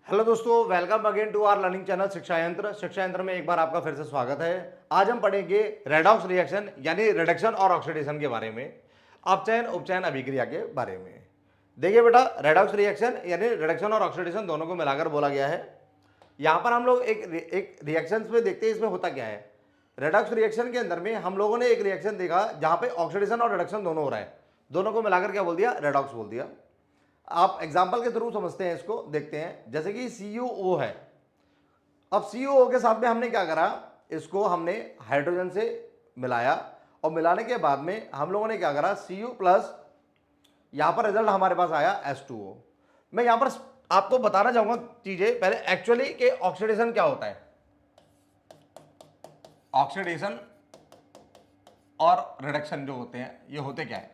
Hello दोस्तों, welcome again to our learning channel Shiksha Yantra. शिक्षा यंत्र में एक बार आपका फिर से स्वागत है। आज हम पढ़ेंगे रेडॉक्स रिएक्शन यानी रिडक्शन और ऑक्सीडेशन के बारे में, अपचयन उपचयन अभिक्रिया के बारे में। देखिए बेटा, रेडॉक्स रिएक्शन यानी रिडक्शन और ऑक्सीडेशन दोनों को मिलाकर बोला गया है। यहाँ पर हम लोग एक रिएक्शन में देखते हैं इसमें होता क्या है। रेडॉक्स रिएक्शन के अंदर में हम लोगों ने एक रिएक्शन देखा जहाँ पे ऑक्सीडेशन और रिडक्शन दोनों हो रहा है, दोनों को मिलाकर क्या बोल दिया, रेडॉक्स बोल दिया। आप एग्जाम्पल के थ्रू समझते हैं, इसको देखते हैं। जैसे कि CuO है, अब CuO के साथ में हमने क्या करा, इसको हमने हाइड्रोजन से मिलाया और मिलाने के बाद में हम लोगों ने क्या करा, Cu प्लस, यहां पर रिजल्ट हमारे पास आया H2O। मैं यहां पर आपको बताना चाहूंगा चीजें पहले एक्चुअली कि ऑक्सीडेशन क्या होता है। ऑक्सीडेशन और रिडक्शन जो होते हैं ये होते क्या है।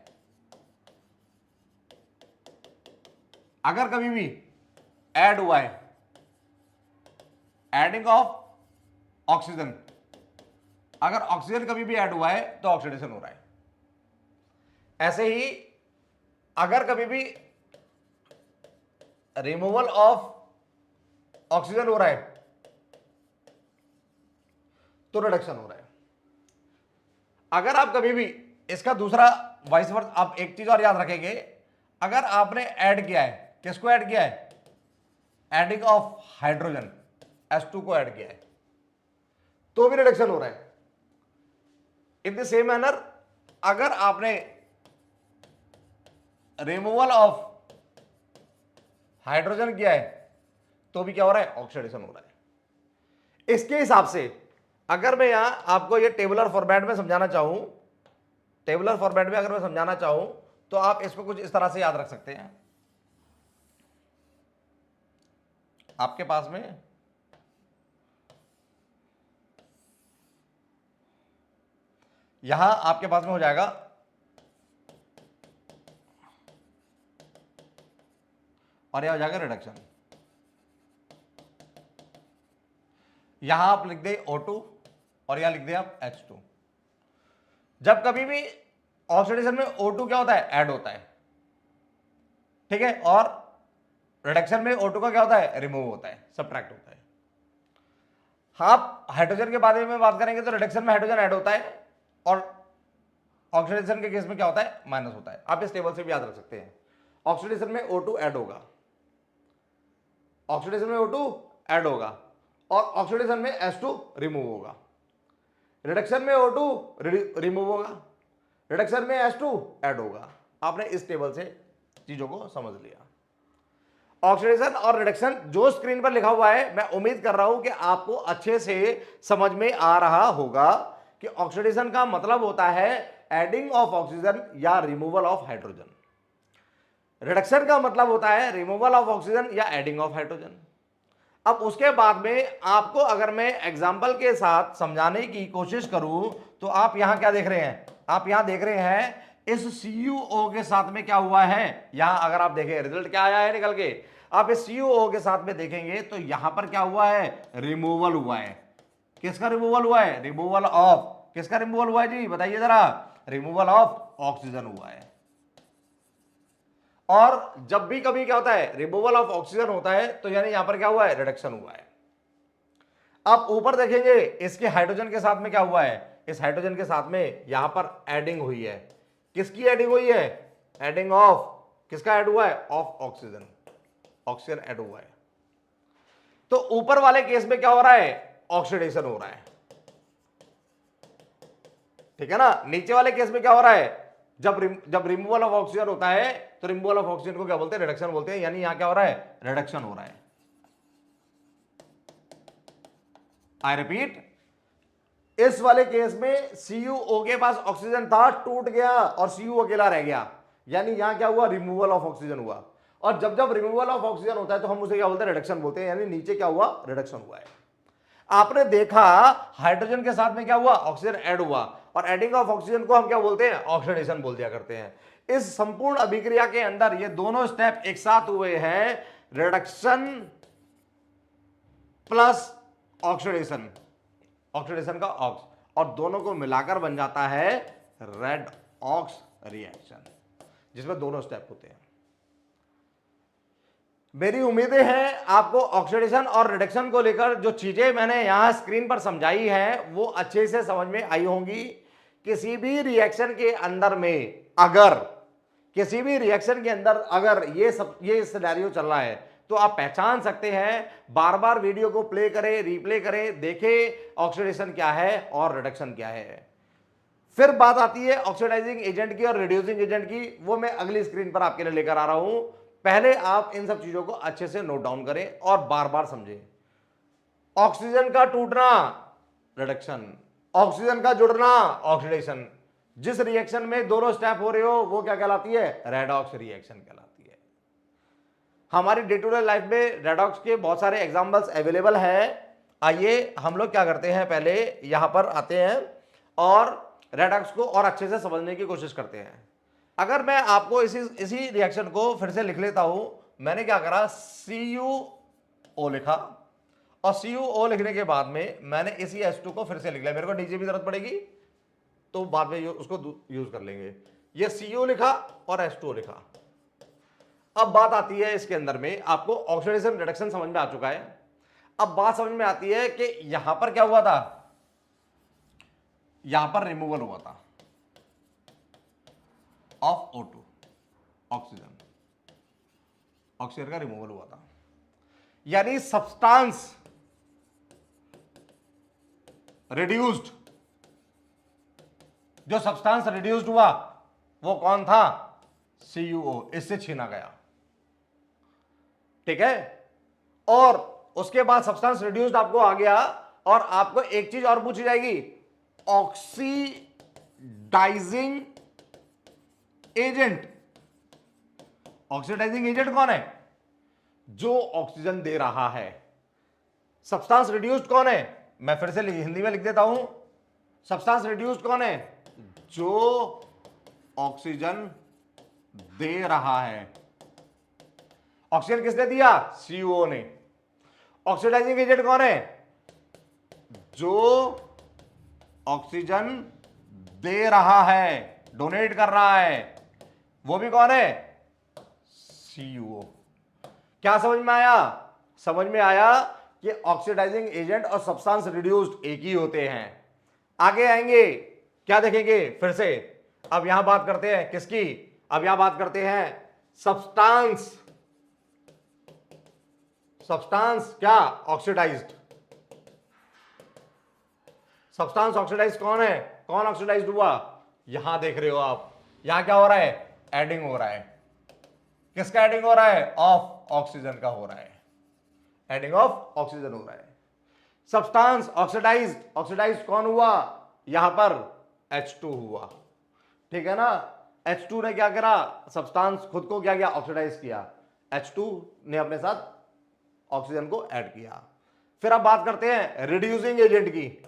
अगर कभी भी ऐड हुआ है, एडिंग ऑफ ऑक्सीजन, अगर ऑक्सीजन कभी भी ऐड हुआ है तो ऑक्सीडेशन हो रहा है। ऐसे ही अगर कभी भी रिमूवल ऑफ ऑक्सीजन हो रहा है तो रिडक्शन हो रहा है। अगर आप कभी भी इसका दूसरा वाइस वर्सा, आप एक चीज और याद रखेंगे, अगर आपने ऐड किया है, किसको ऐड किया है, एडिंग ऑफ हाइड्रोजन H2 को ऐड किया है, तो भी रिडक्शन हो रहा है। इन द सेम मैनर अगर आपने रिमूवल ऑफ हाइड्रोजन किया है तो भी क्या हो रहा है, ऑक्सीडेशन हो रहा है। इसके हिसाब से अगर मैं यहां आपको ये टेबुलर फॉर्मेट में समझाना चाहूं, टेबुलर फॉर्मेट में अगर मैं समझाना चाहूं तो आप इसको कुछ इस तरह से याद रख सकते हैं। आपके पास में यहां आपके पास में हो जाएगा और यह हो जाएगा रिडक्शन। यहां आप लिख दे O2 और यहां लिख दे आप H2। जब कभी भी ऑक्सीडेशन में O2 क्या होता है, ऐड होता है, ठीक है, और रिडक्शन में O2 का क्या होता है, रिमूव होता है, सब्ट्रैक्ट होता है। आप हाइड्रोजन के बारे में बात करेंगे तो रिडक्शन में हाइड्रोजन ऐड होता है और ऑक्सीडेशन के केस में क्या होता है, माइनस होता है। आप इस टेबल से भी याद रख सकते हैं। ऑक्सीडेशन में O2 ऐड होगा, ऑक्सीडेशन में O2 ऐड होगा और ऑक्सीडेशन में H2 रिमूव होगा। रिडक्शन में O2 रिमूव होगा, रिडक्शन में H2 ऐड होगा। आपने इस टेबल से चीजों को समझ लिया। ऑक्सीडेशन और रिडक्शन जो स्क्रीन पर लिखा हुआ है, मैं उम्मीद कर रहा हूं कि आपको अच्छे से समझ में आ रहा होगा कि ऑक्सीडेशन का मतलब होता है एडिंग ऑफ ऑक्सीजन या रिमूवल ऑफ हाइड्रोजन। रिडक्शन का मतलब होता है रिमूवल ऑफ ऑक्सीजन या एडिंग ऑफ हाइड्रोजन। अब उसके बाद में आपको अगर मैं एग्जाम्पल के साथ समझाने की कोशिश करूं तो आप यहां क्या देख रहे हैं, आप यहां देख रहे हैं इस CuO के साथ में क्या हुआ है। यहां अगर आप देखें रिजल्ट क्या आया है निकल के, आप इस CuO के साथ में देखेंगे तो यहां पर क्या हुआ है, रिमूवल हुआ है। किसका रिमूवल हुआ है, रिमूवल ऑफ, किसका रिमूवल हुआ है जी बताइए जरा, रिमूवल ऑफ ऑक्सीजन हुआ है। और जब भी कभी क्या होता है, रिमूवल ऑफ ऑक्सीजन होता है तो यानी यहां पर क्या हुआ है, रिडक्शन हुआ है। आप ऊपर देखेंगे इसके हाइड्रोजन के साथ में क्या हुआ है, इस हाइड्रोजन के साथ में यहां पर एडिंग हुई है। किसकी एडिंग हुई है, एडिंग ऑफ, किसका ऐड हुआ है, ऑफ ऑक्सीजन, ऑक्सीजन ऐड हुआ है। तो ऊपर वाले केस में क्या हो रहा है, ऑक्सीडेशन हो रहा है, ठीक है ना। नीचे वाले केस में क्या हो रहा है, जब रिमूवल ऑफ ऑक्सीजन होता है तो रिमूवल ऑफ ऑक्सीजन को क्या बोलते हैं, रिडक्शन बोलते हैं। यानी यहां क्या हो रहा है, रिडक्शन हो रहा है। आई रिपीट, इस वाले केस में CuO के पास ऑक्सीजन था, टूट गया और Cu अकेला रह गया, यानी यहां क्या हुआ, रिमूवल ऑफ ऑक्सीजन हुआ। और जब जब रिमूवल ऑफ ऑक्सीजन होता है तो हम उसे क्या बोलते हैं, रिडक्शन बोलते हैं। यानी नीचे क्या हुआ, रिडक्शन हुआ है। आपने देखा हाइड्रोजन के साथ में क्या हुआ, ऑक्सीजन ऐड हुआ, और एडिंग ऑफ ऑक्सीजन को हम क्या बोलते हैं, ऑक्सीडेशन बोल दिया करते हैं। इस संपूर्ण अभिक्रिया के अंदर ये दोनों स्टेप एक साथ हुए हैं, रिडक्शन प्लस ऑक्सीडेशन, ऑक्सीडेशन का ऑक्स, और दोनों को मिलाकर बन जाता है रेड ऑक्स रिएक्शन, जिसमें दोनों स्टेप होते हैं। मेरी उम्मीदें हैं आपको ऑक्सीडेशन और रिडक्शन को लेकर जो चीजें मैंने यहां स्क्रीन पर समझाई हैं वो अच्छे से समझ में आई होंगी। किसी भी रिएक्शन के अंदर में अगर किसी भी रिएक्शन के अंदर अगर ये सिनेरियो चल रहा है तो आप पहचान सकते हैं। बार बार वीडियो को प्ले करें, रिप्ले करें, देखें ऑक्सीडेशन क्या है और रिडक्शन क्या है। फिर बात आती है ऑक्सीडाइजिंग एजेंट की और रिड्यूसिंग एजेंट की, वो मैं अगली स्क्रीन पर आपके लिए लेकर आ रहा हूं। पहले आप इन सब चीजों को अच्छे से नोट डाउन करें और बार बार समझें। ऑक्सीजन का टूटना रिडक्शन, ऑक्सीजन का जुड़ना ऑक्सीडेशन। जिस रिएक्शन में दोनों स्टेप हो रहे हो वो क्या कहलाती है? रेडॉक्स रिएक्शन कहलाती है। हमारी डे टू डे लाइफ में रेडॉक्स के बहुत सारे एग्जांपल्स अवेलेबल है। आइए हम लोग क्या करते हैं, पहले यहां पर आते हैं और रेडॉक्स को और अच्छे से समझने की कोशिश करते हैं। अगर मैं आपको इसी रिएक्शन को फिर से लिख लेता हूं, मैंने क्या करा, CuO लिखा और CuO लिखने के बाद में मैंने इसी H2 को फिर से लिख लिया। मेरे को नीचे भी जरूरत पड़ेगी तो बाद में उसको यूज कर लेंगे। ये Cu लिखा और H2O लिखा। अब बात आती है इसके अंदर में, आपको ऑक्सीडेशन रिडक्शन समझ में आ चुका है। अब बात समझ में आती है कि यहां पर क्या हुआ था, यहां पर रिमूवल हुआ था ऑफ O2, ऑक्सीजन का रिमूवल हुआ था। यानी सब्सटेंस रिड्यूस्ड, जो सब्सटेंस रिड्यूस्ड हुआ वो कौन था? CuO, इससे छीना गया। ठीक है, और उसके बाद सब्सटेंस रिड्यूस्ड आपको आ गया और आपको एक चीज और पूछी जाएगी, ऑक्सीडाइजिंग एजेंट। ऑक्सीडाइजिंग एजेंट कौन है? जो ऑक्सीजन दे रहा है। सब्सटेंस रिड्यूस्ड कौन है? मैं फिर से हिंदी में लिख देता हूं, सब्सटेंस रिड्यूस्ड कौन है? जो ऑक्सीजन दे रहा है। ऑक्सीजन किसने दिया? CuO ने। ऑक्सीडाइजिंग एजेंट कौन है? जो ऑक्सीजन दे रहा है, डोनेट कर रहा है, वो भी कौन है? CuO। क्या समझ में आया? समझ में आया कि ऑक्सीडाइजिंग एजेंट और सब्सटेंस रिड्यूस्ड एक ही होते हैं। आगे आएंगे क्या देखेंगे फिर से। अब यहां बात करते हैं किसकी? अब यहां बात करते हैं सब्सटेंस क्या? ऑक्सीडाइज्ड। सब्सटेंस ऑक्सीडाइज कौन है? कौन ऑक्सीडाइज्ड हुआ? यहां देख रहे हो आप, यहां क्या हो रहा है? एडिंग हो रहा है। किसका एडिंग हो रहा है? ऑफ ऑक्सीजन का हो रहा है। एडिंग ऑफ ऑक्सीजन हो रहा है। सब्सटेंस ऑक्सीडाइज्ड कौन हुआ? यहां पर H2 हुआ। ठीक है ना, H2 ने क्या करा? सब्सटेंस खुद को क्या किया? ऑक्सीडाइज किया। H2 ने अपने साथ ऑक्सीजन को ऐड किया। फिर अब बात करते हैं रिड्यूसिंग एजेंट की।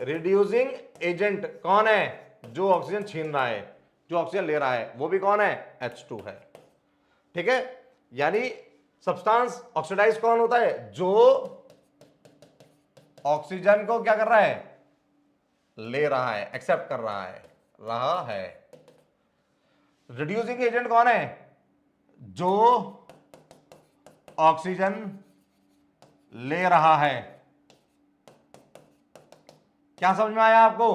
रिड्यूसिंग एजेंट कौन है? जो ऑक्सीजन छीन रहा है, जो ऑक्सीजन ले रहा है, वो भी कौन है? H2 है। ठीक है, यानी सब्सटेंस ऑक्सीडाइज कौन होता है? जो ऑक्सीजन को क्या कर रहा है? ले रहा है, एक्सेप्ट कर रहा है। रिड्यूसिंग एजेंट कौन है? जो ऑक्सीजन ले रहा है। क्या समझ में आया आपको?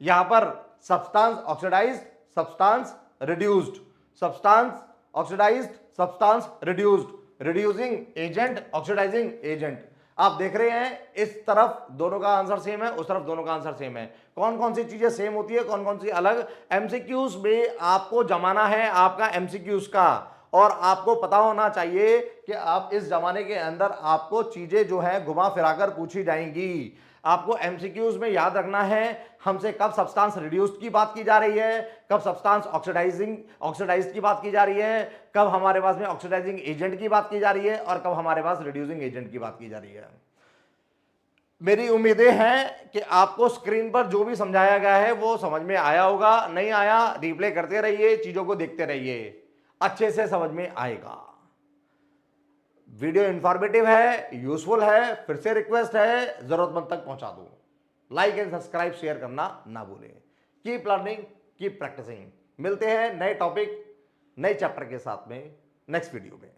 यहां पर substance oxidized, substance reduced, substance oxidized, substance reduced, reducing agent, oxidizing agent. आप देख रहे हैं इस तरफ दोनों का आंसर सेम है, उस तरफ दोनों का आंसर सेम है। कौन कौन सी चीजें सेम होती है, कौन कौन सी अलग? एमसीक्यूज में आपको जमाना है आपका एमसीक्यूज का, और आपको पता होना चाहिए कि आप इस जमाने के अंदर आपको चीजें जो है घुमा फिराकर पूछी जाएंगी। आपको एमसीक्यूज में याद रखना है हमसे कब सब्सटेंस रिड्यूस्ड की बात की जा रही है, कब सब्सटेंस ऑक्सीडाइज्ड की बात की जा रही है, कब हमारे पास में ऑक्सीडाइजिंग एजेंट की बात की जा रही है, और कब हमारे पास रिड्यूसिंग एजेंट की बात की जा रही है। मेरी उम्मीदें हैं कि आपको स्क्रीन पर जो भी समझाया गया है वो समझ में आया होगा। नहीं आया, रिप्ले करते रहिए, चीजों को देखते रहिए, अच्छे से समझ में आएगा। वीडियो इंफॉर्मेटिव है, यूजफुल है, फिर से रिक्वेस्ट है जरूरतमंद तक पहुंचा दो। लाइक एंड सब्सक्राइब शेयर करना ना भूलें। Keep learning, keep practicing. मिलते हैं नए टॉपिक, नए चैप्टर के साथ में। नेक्स्ट वीडियो में।